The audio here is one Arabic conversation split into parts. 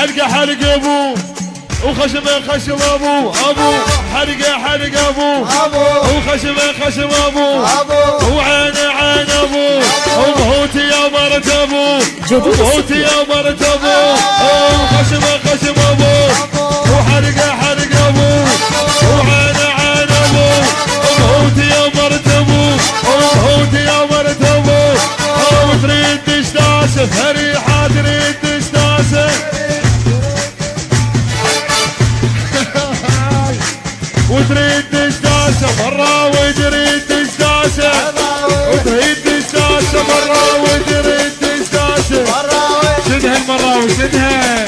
حلقه حلق ابو وخشمه خشم ابو حلقه حلق ابو وخشمه خشم ابو وعينه عين ابو وبهوتي يا مرت ابو وبهوتي يا مرت ابو وخشمه خشم ابو وحلقه حلق ابو وعينه عين ابو وبهوتي يا مرت ابو وبهوتي يا مرت ابو وتريد تشتاسه فريحه تريد تشتاسه وتريد تشتاسه مرة وتريد تشتاسه وتريد تشتاسه مرة وتريد تشتاسه شدها المرة وشدها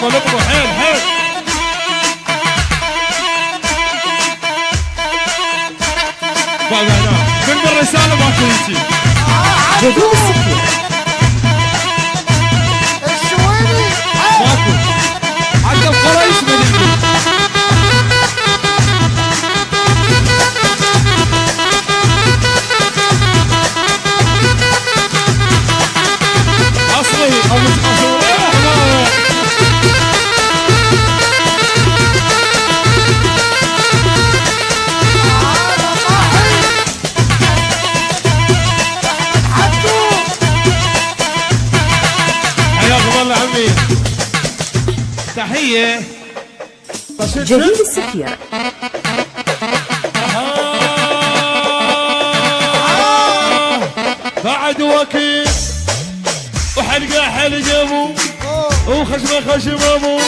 لطمه حيل حيل بعد هنا من بالرسالة ماكو هيجي جدول السكر الشويني ماكو حق القريش من اصلي او متقصر تحية جديد السفير بعد وكيل وحلقة حلق ابو وخشمه خشم ابو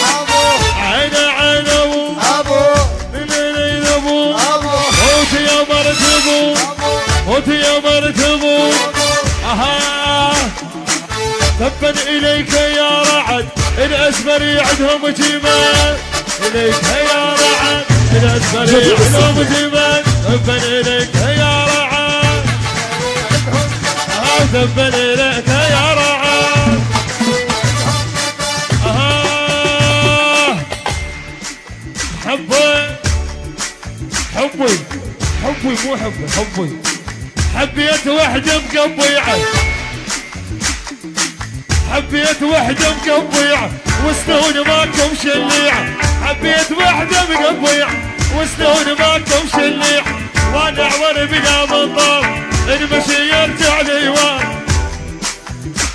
عينه عين ابو ليلين ابو موتي يا مرت ابو موتي يا مرت ابو تبا اليك يا رعد الاسمري عندهم جمال اليك يا رعد الاسمري عندهم جمال تبا اليك يا رعد تبا اليك يا رعد حبي حبي حبي مو حبي حبي حبيت وحده مقبيعه حبيت وحده مقبيعه وسنون ماكم شليعه حبيت وحده مقبيعه وسنون ماكم شليعه وانا اعور بلا منظر المشي يرجع ليوان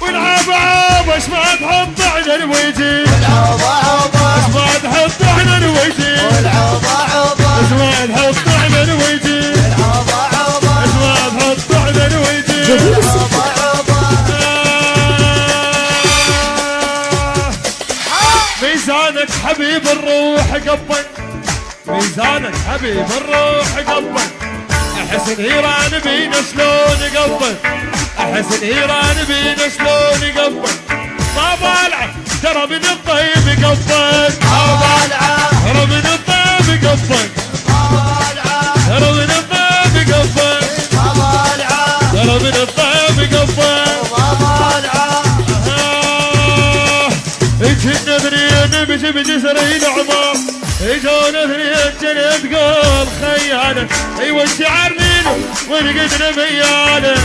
والعاب عاب اش ما تحط على الويجي والعاب عاب اش ما تحط على الويجي والعاب عاب اش ما تحط على الويجي والعاب عاب اش ما تحط على الويجي ميزانك حبيب الروح قبل ميزانك حبيب الروح قبل احس الهيران بينا شلون قبل احس الهيران بينا شلون قبل ما بالعه ترى من الطيب قبل ما بالعه ترى من الطيب قبل ما بالعه ترى من الطيب قبل ما بالعه ترى من الطيب قبل ما بالعه كنا اثنين بجي بجسرين عمار اجونا اثنين جنة قول خيانة ايوه الشعر مينو ونقدنا ميانة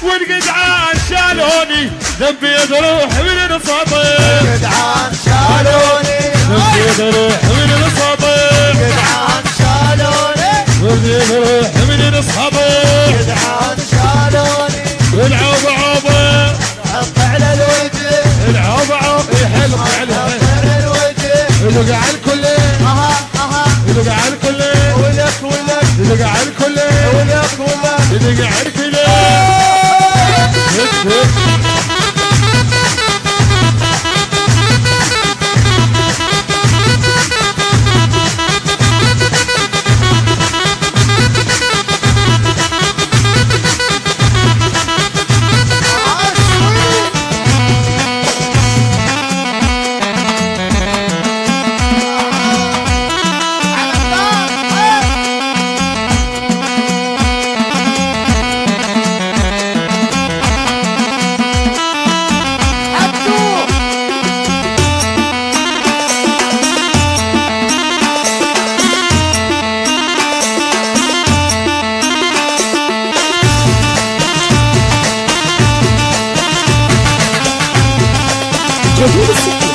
والقدعان شالوني ذنبي روح من الاساطير القدعان شالوني ذنبي روح من الاساطير القدعان شالوني ذنبي روح من الاساطير القدعان شالوني العوبة عوبة حط على الوجه العوبة عوبة يحلق على الوجه يلقى على الكل يلقى على الكل ولك يلقى على الكل ولك يلقى على الكل جديد السفير.